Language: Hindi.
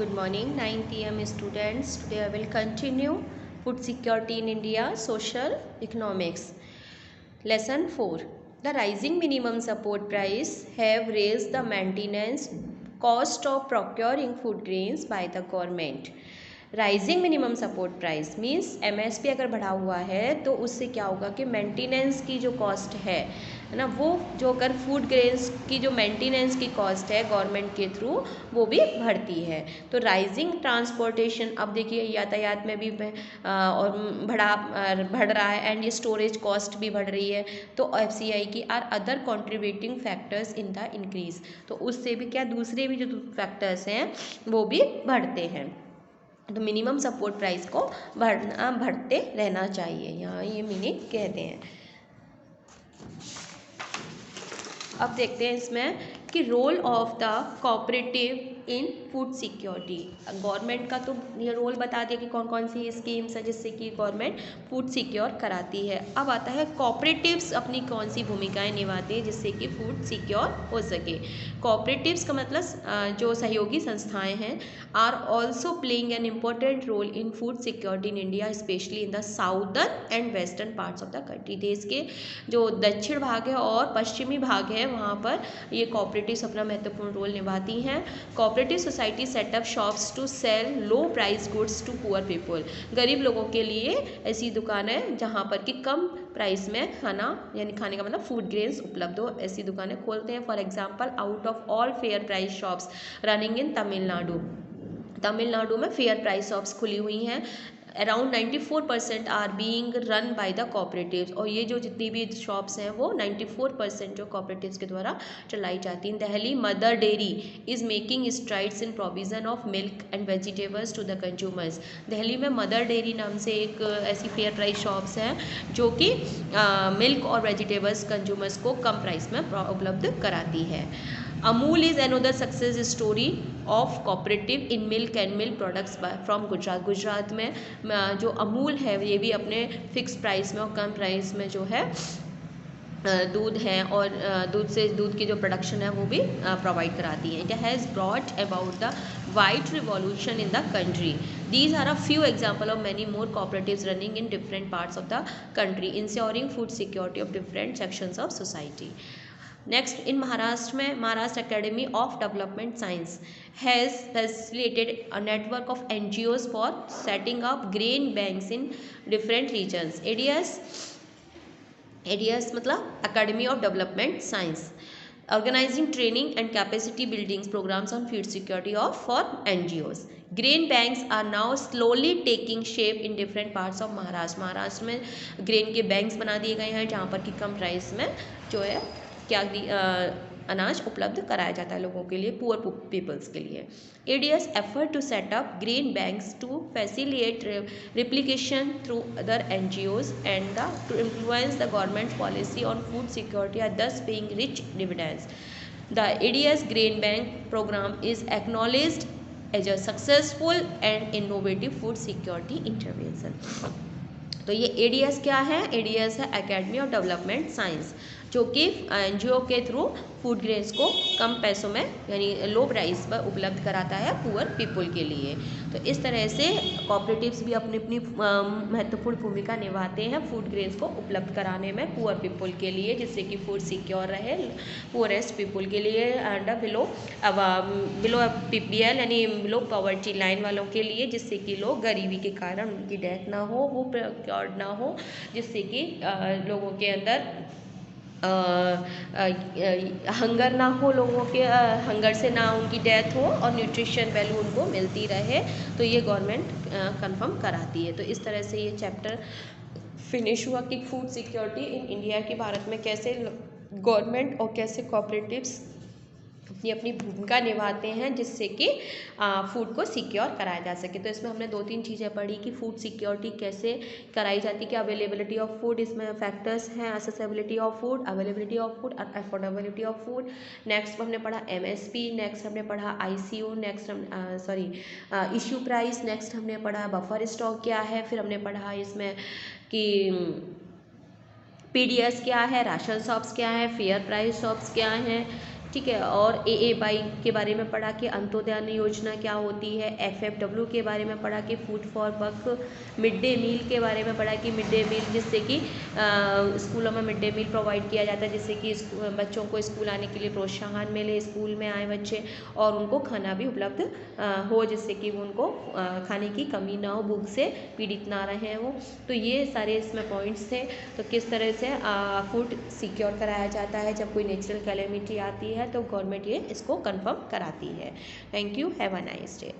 Good morning, 9th AM students. Today I will continue Food Security in India, Social Economics. Lesson 4. The rising minimum support price have raised the maintenance cost of procuring food grains by the government. Rising minimum support price means MSP अगर बढ़ा हुआ है तो उससे क्या होगा कि मेंटेनेंस की जो कॉस्ट है ना, वो जो अगर फूड ग्रेन्स की जो मेंटेनेंस की कॉस्ट है गवर्नमेंट के थ्रू वो भी बढ़ती है। तो राइजिंग ट्रांसपोर्टेशन, अब देखिए यातायात में भी और बढ़ रहा है एंड ये स्टोरेज कॉस्ट भी बढ़ रही है। तो एफसीआई की are other contributing factors in the increase, तो उससे भी क्या दूसरे भी जो फैक्टर्स हैं वो भी बढ़ते हैं। तो मिनिमम सपोर्ट प्राइस को बढ़ते रहना चाहिए, यहाँ ये मीनिंग कहते हैं। अब देखते हैं इसमें कि role of the cooperative in food security. Government का तो ये रोल बता दिया कि कौन कौन सी स्कीम्स है जिससे कि गवर्नमेंट फूड सिक्योर कराती है। अब आता है कोऑपरेटिव्स अपनी कौन सी भूमिकाएं निभाते हैं जिससे कि फूड सिक्योर हो सके। कोऑपरेटिव्स का मतलब जो सहयोगी संस्थाएं हैं are also playing an important role in food security in India, especially in the southern and western parts of the country. देश के जो दक्षिण भाग है और पश्चिमी भाग है वहाँ पर ये कोऑपरेटिव्स अपना महत्वपूर्ण रोल निभाती हैं। Cooperative society set up shops to sell low price goods to poor people. गरीब लोगों के लिए ऐसी दुकानें जहाँ पर कि कम प्राइस में खाना, यानी खाने का मतलब फूड ग्रेन्स उपलब्ध हो, ऐसी दुकानें खोलते हैं। For example, out of all fair price shops running in Tamil Nadu में फेयर प्राइस शॉप्स खुली हुई हैं। Around 94% are being run by the cooperatives, और ये जो जितनी भी शॉप्स हैं वो 94% जो कोऑपरेटिव्स के द्वारा चलाई जाती हैं। Delhi Mother Dairy is making strides in provision of milk and vegetables to the consumers. Delhi में मदर डेयरी नाम से एक ऐसी फेयर प्राइस शॉप्स हैं जो कि मिल्क और वेजिटेबल्स कंज्यूमर्स को कम प्राइस में उपलब्ध कराती है। Amul is another success story of cooperative in milk and milk products from Gujarat. Gujarat में जो अमूल है ये भी अपने फिक्स प्राइस में और कम प्राइस में जो है दूध है और दूध की जो प्रोडक्शन है वो भी प्रोवाइड कराती है। It has brought about the white revolution in the country. These are a few examples of many more cooperatives running in different parts of the country, ensuring food security of different sections of society. Next, in Maharashtra में Maharashtra academy of development science has facilitated a network of NGOs for setting up grain banks in different regions. ADS मतलब academy of development science, organizing training and capacity building programs on food security for NGOs. Grain banks are now slowly taking shape in different parts of Maharashtra. Maharashtra में ग्रेन के बैंक्स बना दिए गए हैं जहाँ पर कि कम प्राइस में जो है क्या अनाज उपलब्ध कराया जाता है लोगों के लिए, पुअर पीपल्स के लिए। ADS effort to set up grain banks to facilitate replication through other NGOs and to influence the government's policy on food security are thus paying rich dividends. The ADS Grain Bank program is acknowledged as a successful and innovative food security intervention. तो ये ADS क्या है? ADS है अकेडमी ऑफ डेवलपमेंट साइंस, जो कि NGO के थ्रू फूड ग्रेन्स को कम पैसों में यानी लो प्राइस पर उपलब्ध कराता है पुअर पीपल के लिए। तो इस तरह से कोऑपरेटिव्स भी अपनी अपनी महत्वपूर्ण भूमिका निभाते हैं फूड ग्रेन्स को उपलब्ध कराने में पुअर पीपल के लिए, जिससे कि फूड सिक्योर रहे पुअरेस्ट पीपल के लिए एंड बिलो PPL यानी बिलो पॉवर्टी लाइन वालों के लिए, जिससे कि लोग गरीबी के कारण उनकी डेथ ना हो, वो प्रोक्योर्ड ना हो, जिससे कि लोगों के अंदर हंगर ना हो, लोगों के हंगर से ना उनकी डेथ हो और न्यूट्रिशन वैल्यू उनको मिलती रहे। तो ये गवर्नमेंट कंफर्म कराती है। तो इस तरह से ये चैप्टर फिनिश हुआ कि फूड सिक्योरिटी इन इंडिया की भारत में कैसे गवर्नमेंट और कैसे कोऑपरेटिव्स अपनी अपनी भूमिका निभाते हैं जिससे कि फूड को सिक्योर कराया जा सके। तो इसमें हमने 2-3 चीज़ें पढ़ी कि फूड सिक्योरिटी कैसे कराई जाती है, कि अवेलेबिलिटी ऑफ फूड, इसमें फैक्टर्स हैं, accessibility of food, availability of food और अफोर्डेबिलिटी ऑफ फूड। नेक्स्ट हमने पढ़ा MSP, नेक्स्ट हमने पढ़ा ICO, नेक्स्ट हम इशू प्राइस, नेक्स्ट हमने पढ़ा बफर स्टॉक क्या है, फिर हमने पढ़ा इसमें कि PDS क्या है, राशन शॉप्स क्या है, फेयर प्राइस शॉप्स क्या हैं, ठीक है। और AAY के बारे में पढ़ा कि अंत्योदय अन्न योजना क्या होती है, FFW के बारे में पढ़ा कि food for work, mid day meal के बारे में पढ़ा कि मिड डे मील जिससे कि स्कूलों में मिड डे मील प्रोवाइड किया जाता है, जिससे कि बच्चों को स्कूल आने के लिए प्रोत्साहन मिले, स्कूल में आए बच्चे और उनको खाना भी उपलब्ध हो, जिससे कि उनको खाने की कमी ना हो, भूख से पीड़ित ना रहें वो। तो ये सारे इसमें पॉइंट्स थे। तो किस तरह से फूड सिक्योर कराया जाता है जब कोई नेचुरल कैलेमिटी आती है, तो गवर्नमेंट ये इसको कंफर्म कराती है। Thank you, have a nice day.